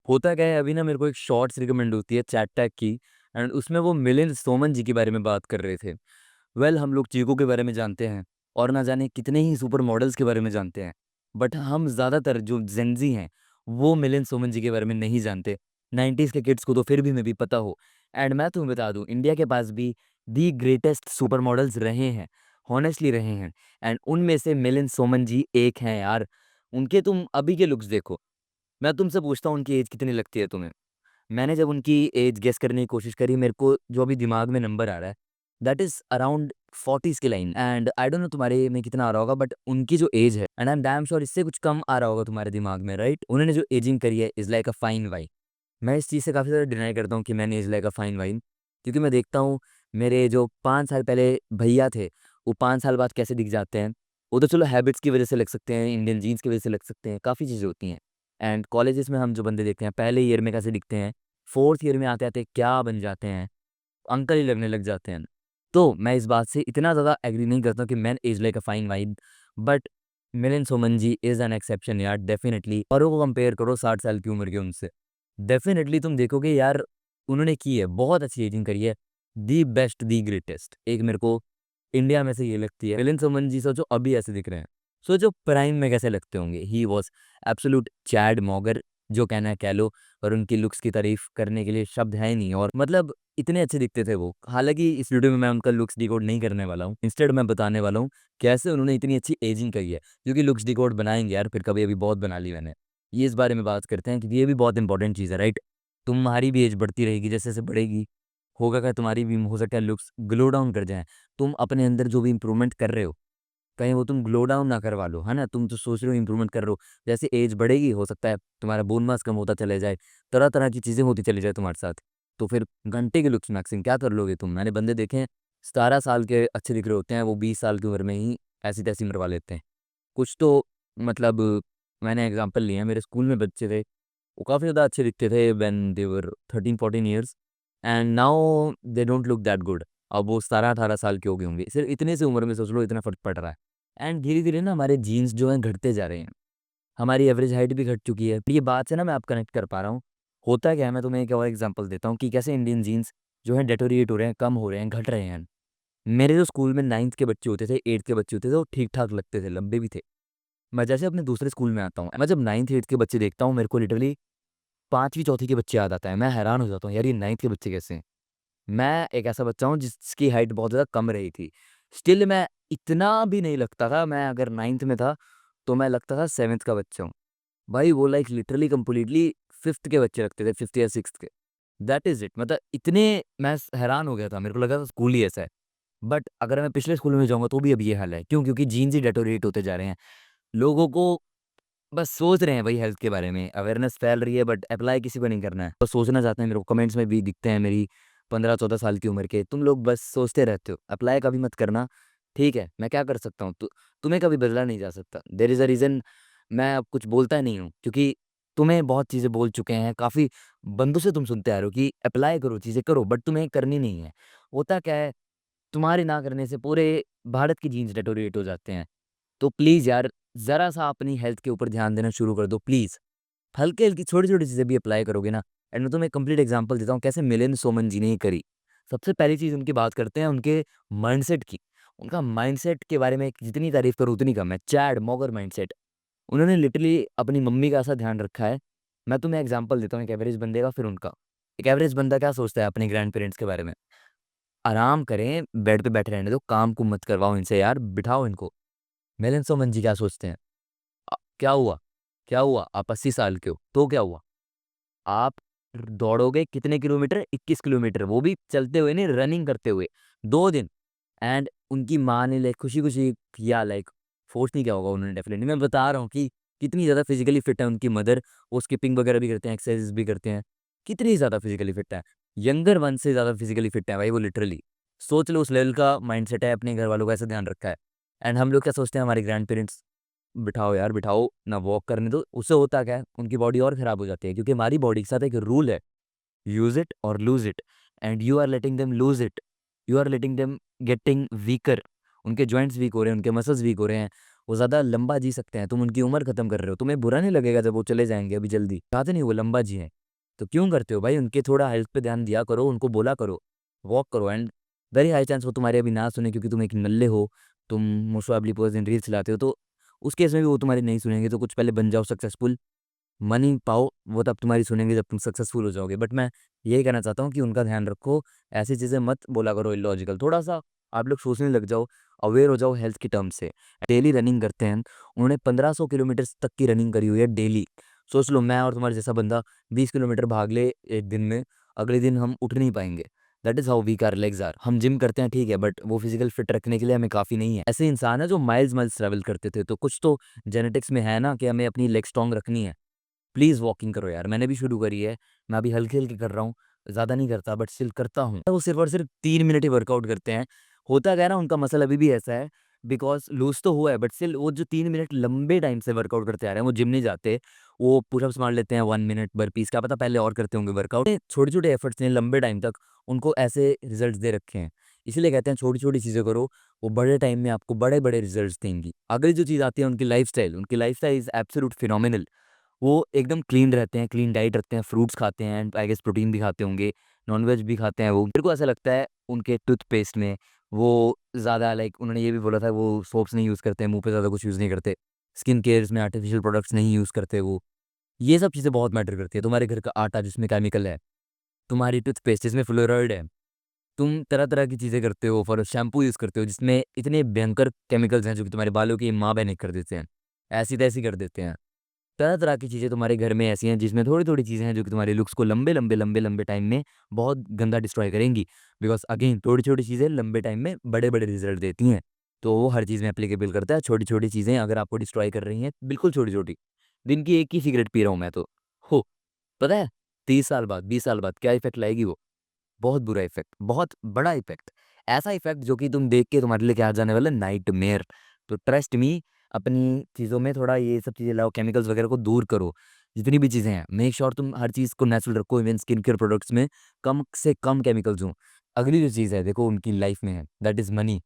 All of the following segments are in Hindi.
होता क्या है, अभी ना मेरे को एक शॉर्ट्स रिकमेंड होती है चैट टैग की। एंड उसमें वो मिलिंद सोमन जी के बारे में बात कर रहे थे। हम लोग चीकू के बारे में जानते हैं और ना जाने कितने ही सुपर मॉडल्स के बारे में जानते हैं। बट हम ज़्यादातर जो जेंजी हैं वो मिलिंद सोमन जी के बारे में नहीं जानते। 90s के किड्स को तो फिर भी मैं भी पता हो। एंड मैं तुम्हें बता दूं, इंडिया के पास भी दी ग्रेटेस्ट सुपर मॉडल्स रहे हैं, हॉनेस्टली रहे हैं। एंड उनमें से मिलिंद सोमन जी एक हैं यार। उनके तुम अभी के लुक्स देखो। मैं तुमसे पूछता हूँ उनकी एज कितनी लगती है तुम्हें। मैंने जब उनकी एज गेस करने की कोशिश करी, मेरे को जो अभी दिमाग में नंबर आ रहा है दैट इज अराउंड 40s की line. And I don't know तुम्हारे में कितना आ रहा होगा, बट उनकी जो एज है and I am damn sure इससे कुछ कम आ रहा होगा तुम्हारे दिमाग में, राइट। उन्होंने जो एजिंग करी है is like a fine wine. मैं इस चीज़ से काफ़ी ज़्यादा डिनाई करता हूँ कि मैंने is like a fine wine, क्योंकि मैं देखता हूँ मेरे जो 5 साल पहले भैया थे वो 5 साल बाद कैसे दिख जाते हैं। वो तो चलो हैबिट्स की वजह से लग सकते हैं, इंडियन जीन्स की वजह से लग सकते हैं, काफ़ी चीज़ें होती हैं। एंड कॉलेजेस में हम जो बंदे देखते हैं पहले ईयर में कैसे दिखते हैं, फोर्थ ईयर में आते आते क्या बन जाते हैं, अंकल ही लगने लग जाते हैं। तो मैं इस बात से इतना ज़्यादा एग्री नहीं करता हूँ कि man is like a fine wine. But Milind Soman ji is an exception यार, डेफिनेटली। औरों को कंपेयर करो 60 साल की उम्र के उनसे, डेफिनेटली तुम देखोगे यार उन्होंने की है, बहुत अच्छी एजिंग करी है। दी बेस्ट दी ग्रेटेस्ट एक मेरे को इंडिया में से ये लगती है। मिलिंद सोमन जी सोचो अभी ऐसे दिख रहे हैं, सोचो प्राइम में कैसे लगते होंगे। ही वॉज एब्सोल्यूट चैड मॉगर, जो कहना है कह लो। और उनकी लुक्स की तारीफ करने के लिए शब्द है ही नहीं। और मतलब इतने अच्छे दिखते थे वो। हालांकि इस वीडियो में मैं उनका लुक्स डिकोड नहीं करने वाला हूँ, इंस्टेड मैं बताने वाला हूँ कैसे उन्होंने इतनी अच्छी एजिंग करी है। क्योंकि लुक्स डिकोड बनाएंगे यार फिर कभी, अभी बहुत बना ली मैंने। ये इस बारे में बात करते हैं क्योंकि ये भी बहुत इंपॉर्टेंट चीज़ है, राइट। तुम्हारी भी एज बढ़ती रहेगी, जैसे जैसे बढ़ेगी होगा क्या तुम्हारी भी हो सकता है लुक्स ग्लो डाउन कर जाएं। तुम अपने अंदर जो भी इंप्रूवमेंट कर रहे हो कहीं वो तुम ग्लो डाउन ना करवा लो, है ना। तुम तो सोच रहे हो इंप्रूवमेंट कर रहे हो, जैसे एज बढ़ेगी हो सकता है तुम्हारा बोन मास कम होता चले जाए, तरह तरह की चीज़ें होती चली जाए तुम्हारे साथ। तो फिर घंटे के लुक्स मैक्सिंग क्या कर लोगे तुम। मैंने बंदे देखे हैं 17 साल के अच्छे दिख रहे होते हैं, वो 20 साल की उम्र में ही ऐसी तैसी मरवा लेते हैं कुछ तो। मतलब मैंने एग्जांपल लिया, मेरे स्कूल में बच्चे थे वो काफ़ी ज़्यादा अच्छे दिखते थे when they were 13-14 years, and now they don't look that good. अब वो 17-18 साल के हो गए होंगे, सिर्फ इतने से उम्र में सोच लो इतना फर्क पड़ रहा है। एंड धीरे धीरे ना हमारे जीन्स जो हैं घटते जा रहे हैं, हमारी एवरेज हाइट भी घट चुकी है। ये बात से ना मैं आप कनेक्ट कर पा रहा हूँ। होता क्या है, मैं तुम्हें एक और एग्जांपल देता हूँ कि कैसे इंडियन जीन्स जो है डेटोरिएट हो रहे हैं, कम हो रहे हैं, घट रहे हैं। मेरे जो स्कूल में 9th के बच्चे होते थे, 8th के बच्चे होते थे, वो ठीक ठाक लगते थे, लंबे भी थे। मैं जैसे अपने दूसरे स्कूल में आता हूँ, मैं जब 9th 8th के बच्चे देखता हूँ मेरे को लिटरली 5वीं चौथी के बच्चे याद आता है। मैं हैरान हो जाता हूँ यार ये 9th के बच्चे कैसे हैं। मैं एक ऐसा बच्चा हूँ जिसकी हाइट बहुत ज़्यादा कम रही थी। स्टिल मैं इतना भी नहीं लगता था, मैं अगर 9th में था तो मैं लगता था 7th का बच्चा हूँ। भाई वो लाइक लिटरली कंप्लीटली 5th के बच्चे लगते थे, 5th या 6th के। That is it. मतलब इतने मैं हैरान हो गया था, मेरे को लगा था स्कूल ही ऐसा है। बट अगर मैं पिछले स्कूल में जाऊँगा तो भी अब ये हाल है। क्यों? क्योंकि जीन्स ही डेटोरेट होते जा रहे हैं। लोगों को बस सोच रहे हैं भाई हेल्थ के बारे में, अवेयरनेस फैल रही है बट अप्लाई किसी को नहीं करना है। बस सोचना चाहते हैं, मेरे को कमेंट्स में भी दिखते हैं मेरी 15-14 साल की उम्र के, तुम लोग बस सोचते रहते हो, अप्लाई कभी मत करना। ठीक है, मैं क्या कर सकता हूँ, तुम्हें कभी बदला नहीं जा सकता। देयर इज़ अ रीज़न मैं अब कुछ बोलता नहीं हूँ, क्योंकि तुम्हें बहुत चीज़ें बोल चुके हैं, काफ़ी बंदों से तुम सुनते आ रहे हो कि अप्लाई करो, चीज़ें करो, बट तुम्हें करनी नहीं है। होता क्या है, तुम्हारे ना करने से पूरे भारत की जीन्स डेटोरेट हो जाते हैं। तो प्लीज़ यार ज़रा-सा अपनी हेल्थ के ऊपर ध्यान देना शुरू कर दो प्लीज़। हल्की-हल्की छोटी-छोटी चीज़ें भी अप्लाई करोगे ना। एंड मैं तुम्हें एक कंप्लीट एग्जांपल देता हूँ कैसे मिलिंद सोमन जी ने ये करी। सबसे पहली चीज़ उनकी बात करते हैं उनके माइंडसेट की। उनका माइंडसेट के बारे में जितनी तारीफ़ करूँ उतनी कम है। Chad mogger mindset. उन्होंने लिटरली अपनी मम्मी का ऐसा ध्यान रखा है। मैं तुम्हें एग्जांपल देता हूँ एक एवरेज बंदे का फिर उनका। एक एवरेज बंदा क्या सोचता है अपने ग्रैंड पेरेंट्स के बारे में? आराम करें, बेड पे बैठे रहने दो, काम-कुम मत करवाओ इनसे यार, बिठाओ इनको। मिलिंद सोमन जी क्या सोचते हैं? क्या हुआ? क्या हुआ? आप 80 साल के हो, तो क्या हुआ? आप दौड़ोगे कितने किलोमीटर? 21 किलोमीटर, वो भी चलते हुए नहीं, रनिंग करते हुए, 2 दिन। एंड उनकी माँ ने लाइक खुशी-खुशी किया, लाइक फोर्स नहीं किया होगा उन्होंने डेफिनिटली। मैं बता रहा हूँ कि कितनी ज़्यादा फिज़िकली फिट है उनकी मदर। वो स्किपिंग वगैरह भी करते हैं, एक्सरसाइज़ भी करते हैं। कितनी ज़्यादा फिज़िकली फिट है। यंगर वन से ज़्यादा फिज़िकली फिट है भाई वो लिटरली। सोच लो उस लेवल का माइंडसेट है, अपने घर वालों का ऐसा ध्यान रखा है। एंड हम लोग क्या सोचते हैं, हमारे ग्रैंड पेरेंट्स बिठाओ यार बिठाओ, ना वॉक करने दो। उससे होता क्या है, उनकी बॉडी और खराब हो जाती है। क्योंकि हमारी बॉडी के साथ एक रूल है, यूज़ इट और lose it. And you are letting them lose it. You are letting them getting weaker. उनके जॉइंट्स वीक हो रहे हैं, उनके मसल्स वीक हो रहे हैं। वो ज़्यादा लंबा जी सकते हैं, तुम उनकी उम्र खत्म कर रहे हो। तुम्हें बुरा नहीं लगेगा जब वो चले जाएँगे अभी जल्दी? चाहते नहीं वो लंबा जिएँ। तो क्यों करते हो भाई? उनके थोड़ा हेल्थ पे ध्यान दिया करो, उनको बोला करो, वॉक करो, एंड वेरी हाई चांस वो तुम्हारी अभी ना सुने, क्योंकि तुम एक नल्ले हो, तुम मोस्ट प्रोबेबली पर्सन रील्स चलाते हो, तो उस केस में भी वो तुम्हारी नहीं सुनेंगे। तो कुछ पहले बन जाओ सक्सेसफुल, मनी पाओ, वो तब तुम्हारी सुनेंगे जब तुम सक्सेसफुल हो जाओगे। बट मैं यही कहना चाहता हूँ कि उनका ध्यान रखो, ऐसी चीज़ें मत बोला करो इलॉजिकल। थोड़ा सा आप लोग सोचने लग जाओ, अवेयर हो जाओ हेल्थ की टर्म से। डेली रनिंग करते हैं, उन्होंने 1500 किलोमीटर तक की रनिंग करी हुई है डेली। सोच लो, मैं और तुम्हारे जैसा बंदा 20 किलोमीटर भाग ले एक दिन में, अगले दिन हम उठ नहीं पाएंगे। That is how weak are legs are. हम जिम करते हैं ठीक है, बट वो फिजिकल फिट रखने के लिए हमें काफ़ी नहीं है। ऐसे इंसान है जो माइल्स माइल्स ट्रैवल करते थे, तो कुछ तो जेनेटिक्स में है ना कि हमें अपनी लेग स्ट्रॉन्ग रखनी है। प्लीज़ वॉकिंग करो यार, मैंने भी शुरू करी है, मैं अभी हल्के-हल्के कर रहा हूँ, ज़्यादा नहीं करता बट स्टिल करता हूँ। वो सिर्फ़ और सिर्फ़ 3 मिनट ही वर्कआउट करते हैं। होता क्या है ना, उनका मसल अभी भी ऐसा है, बिकॉज़ लूज़ तो हुआ है बट स्टिल वो जो 3 मिनट लंबे टाइम से वर्कआउट करते आ रहे हैं, वो जिम नहीं जाते, वो पुशअप्स मार लेते हैं 1 मिनट, बर्पीज़ क्या पता पहले और करते होंगे वर्कआउट। छोटे-छोटे एफर्ट्स ने लंबे टाइम तक उनको ऐसे रिज़ल्ट्स दे रखे हैं। इसीलिए कहते हैं छोटी-छोटी चीज़ें करो, वो बड़े टाइम में आपको बड़े-बड़े रिज़ल्ट्स देंगी। अगली जो चीज़ आती है उनकी लाइफ़स्टाइल इज़ एब्सोल्यूट फिनोमिनल। वो एकदम क्लीन रहते हैं, क्लीन डाइट रखते हैं, फ्रूट्स खाते हैं एंड आई गेस प्रोटीन भी खाते होंगे, नॉन-वेज भी खाते हैं वो। मेरे को ऐसा लगता है उनके टूथपेस्ट में वो ज़्यादा लाइक उन्होंने ये भी बोला था, वो सोप्स नहीं यूज़ करते हैं, मुँह पे ज़्यादा कुछ यूज़ नहीं करते। स्किन केयर्स में आर्टिफिशियल प्रोडक्ट्स नहीं यूज़ करते वो। ये सब चीज़ें बहुत मैटर करती है। तुम्हारे घर का आटा जिसमें केमिकल है, तुम्हारी टूथपेस्ट जिसमें फ्लोराइड है, तुम तरह-तरह की चीज़ें करते हो, फॉर शैम्पू यूज़ करते हो जिसमें इतने भयंकर केमिकल्स हैं जो कि तुम्हारे बालों की माँ-बहनें कर देते हैं, ऐसी-तैसी कर देते हैं। तरह-तरह की चीज़ें तुम्हारे घर में ऐसी हैं जिसमें थोड़ी-थोड़ी चीज़ें हैं जो कि तुम्हारे लुक्स को लंबे-लंबे टाइम में बहुत गंदा डिस्ट्रॉय करेंगी। बिकॉज़ अगेन छोटी-छोटी चीज़ें लंबे टाइम में बड़े-बड़े रिज़ल्ट देती हैं। तो वो हर चीज़ में एप्लीकेबल करता है। छोटी-छोटी चीज़ें अगर आपको डिस्ट्रॉय कर रही हैं, बिल्कुल छोटी-छोटी। दिन की एक ही सिगरेट पी रहा हूँ मैं तो। हो, पता है 30 साल बाद, 20 साल बाद क्या इफ़ेक्ट लाएगी वो? बहुत बुरा इफ़ेक्ट, बहुत बड़ा इफ़ेक्ट। ऐसा इफ़ेक्ट जो कि तुम देख के तुम्हारे लिए क्या आ जाने वाला है, नाइटमेयर। तो ट्रस्ट मी, अपनी चीज़ों में थोड़ा ये सब चीज़ें लाओ, केमिकल्स वगैरह को दूर करो। जितनी भी चीज़ें हैं, मेक श्योर तुम हर चीज़ को नेचुरल रखो, इवन स्किन केयर प्रोडक्ट्स में कम से कम केमिकल्स हों। अगली जो चीज़ है देखो उनकी लाइफ़ में है, that is money.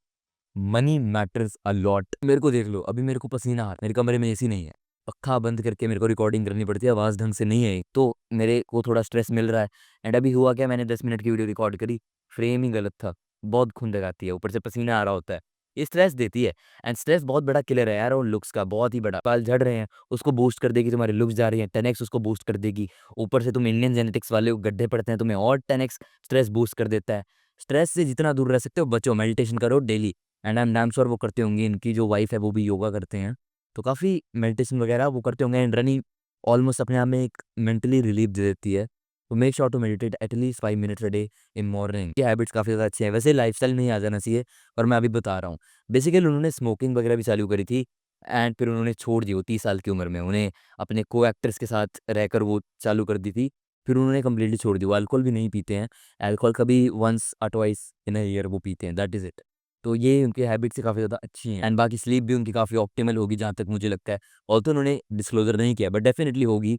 Money matters a lot. मेरे को देख लो, अभी मेरे को पसीना आ रहा है, मेरे कमरे में एसी नहीं है। पक्खा बंद करके मेरे को रिकॉर्डिंग करनी पड़ती है, आवाज़ ढंग से नहीं है एक तो मेरे को थोड़ा स्ट्रेस मिल रहा है। एंड अभी हुआ क्या, मैंने 10 मिनट की वीडियो रिकॉर्ड करी, फ्रेम ही गलत था। बहुत खून लगाती है, ऊपर से पसीना आ रहा होता है। ये स्ट्रेस देती है एंड स्ट्रेस बहुत बड़ा किलर है यार, और लुक्स का बहुत ही बड़ा। बाल झड़ रहे हैं, उसको बूस्ट कर देगी, तुम्हारे लुक्स जा रही हैं, 10x उसको बूस्ट कर देगी। ऊपर से तुम इंडियन जेनेटिक्स वाले हो, गड्ढे पड़ते हैं, तुम्हें और 10x स्ट्रेस बूस्ट कर देता है। स्ट्रेस से जितना दूर रह सकते हो बचो, मेडिटेशन करो daily. And I am damn sure वो करते होंगे, इनकी जो वाइफ़ है वो भी योगा करते हैं। तो काफ़ी मेडिटेशन वगैरह वो करते होंगे एंड रनिंग ऑलमोस्ट अपने आप में एक मेंटली रिलीफ दे देती है। तो make sure to meditate at least 5 minutes a day in morning. ये हैबिट्स काफ़ी ज़्यादा अच्छी हैं। वैसे लाइफ़स्टाइल में ही आ जाना चाहिए, पर मैं अभी बता रहा हूँ। बेसिकली उन्होंने स्मोकिंग वगैरह भी चालू करी थी एंड फिर उन्होंने छोड़ दी वो 30 साल की उम्र में। उन्हें अपने को-एक्टर्स के साथ रहकर वो चालू कर दी थी। फिर उन्होंने कंप्लीटली छोड़ दी। वो अल्कोहल भी नहीं पीते हैं। अल्कोहल कभी वन्स और ट्वाइस इन अ ईयर वो पीते हैं, दैट इज़ इट। तो ये उनकी हैबिट्स काफ़ी ज़्यादा अच्छी हैं एंड बाकी स्लीप भी उनकी काफ़ी ऑप्टिमल होगी जहाँ तक मुझे लगता है। ऑल्दो उन्होंने डिस्क्लोज़र नहीं किया बट डेफ़िनिटली होगी।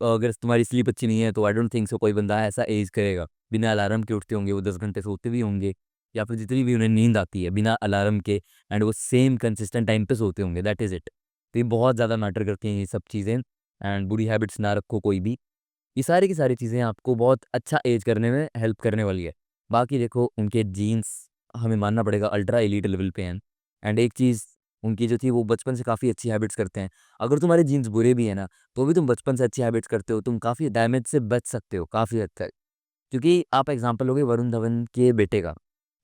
अगर तुम्हारी स्लीप अच्छी नहीं है तो आई डोंट थिंक सो कोई बंदा ऐसा एज करेगा। बिना अलार्म के उठते होंगे, वो 10 घंटे सोते भी होंगे या फिर जितनी भी उन्हें नींद आती है बिना अलार्म के, एंड वो सेम कंसिस्टेंट टाइम पे सोते होंगे, दैट इज़ इट। तो ये बहुत ज़्यादा मैटर करती हैं ये सब चीज़ें, एंड बुरी हैबिट्स ना रखो कोई भी। ये सारी की सारी चीज़ें आपको बहुत अच्छा एज करने में हेल्प करने वाली है। बाकी देखो उनके जीन्स हमें मानना पड़ेगा अल्ट्रा एलीट लेवल पे हैं। एंड एक चीज़ उनकी जो थी वो बचपन से काफ़ी अच्छी हैबिट्स करते हैं। अगर तुम्हारे जीन्स बुरे भी हैं ना, तो भी तुम बचपन से अच्छी हैबिट्स करते हो, तुम काफ़ी डैमेज से बच सकते हो काफ़ी हद तक। क्योंकि आप एग्ज़ाम्पल लोगे वरुण धवन के बेटे का,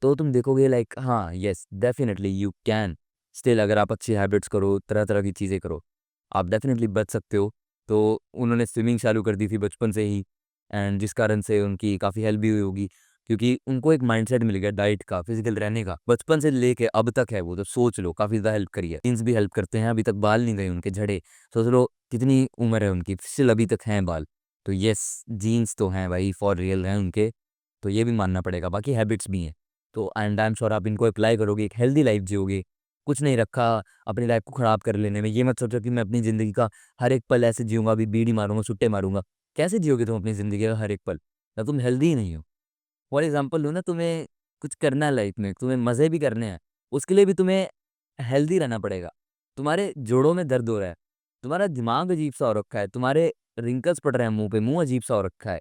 तो तुम देखोगे लाइक हाँ, yes definitely you can still, अगर आप अच्छी हैबिट्स करो, तरह-तरह की चीज़ें करो, आप डेफ़िनिटली बच सकते हो। तो उन्होंने स्विमिंग चालू कर दी थी बचपन से ही एंड जिस कारण से उनकी काफ़ी हेल्प भी हुई होगी, क्योंकि उनको एक माइंडसेट मिल गया डाइट का, फिज़िकल रहने का, बचपन से लेके अब तक है वो, तो सोच लो काफ़ी ज़्यादा हेल्प करी है। जीन्स भी हेल्प करते हैं, अभी तक बाल नहीं गए उनके झड़े, सोच लो कितनी उम्र है उनकी, स्टिल अभी तक हैं बाल। तो येस, जीन्स तो हैं भाई, फॉर रियल हैं उनके, तो ये भी मानना पड़ेगा, बाकी हैबिट्स भी हैं। तो एंड आई एम श्योर आप इनको अप्लाई करोगे, एक हेल्दी लाइफ़ जियोगे, कुछ नहीं रखा अपनी लाइफ़ को ख़राब कर लेने में। ये मत सोचो कि मैं अपनी ज़िंदगी का हर एक पल ऐसे जीऊँगा, अभी बीड़ी मारूँगा, सुट्टे मारूँगा। कैसे जियोगे तुम अपनी ज़िंदगी का हर एक पल? जब तुम हेल्दी ही नहीं हो। फॉर एग्ज़ाम्पल लो ना, तुम्हें कुछ करना है लाइफ़ में, तुम्हें मज़े भी करने हैं, उसके लिए भी तुम्हें हेल्दी रहना पड़ेगा। तुम्हारे जोड़ों में दर्द हो रहा है, तुम्हारा दिमाग अजीब-सा हो रखा है, तुम्हारे रिंकल्स पड़ रहे हैं मुँह पे, मुँह अजीब-सा हो रखा है।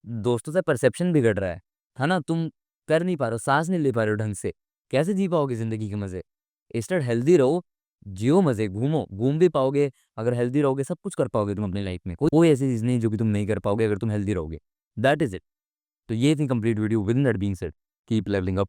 दोस्तों से परसेप्शन बिगड़ रहा है ना? तुम कर नहीं पा रहे हो, सांस नहीं ले पा रहे हो ढंग से, कैसे जी पाओगे जिंदगी के मजे? इंस्टेड हेल्दी रहो, जियो मजे, घूमो, घूम भी पाओगे अगर हेल्दी रहोगे, सब कुछ कर पाओगे तुम अपनी लाइफ में। कोई ऐसी चीज नहीं जो कि तुम नहीं कर पाओगे अगर तुम हेल्दी रहोगे। That is it. तो ये थी complete video. With in that being said, keep levelling up.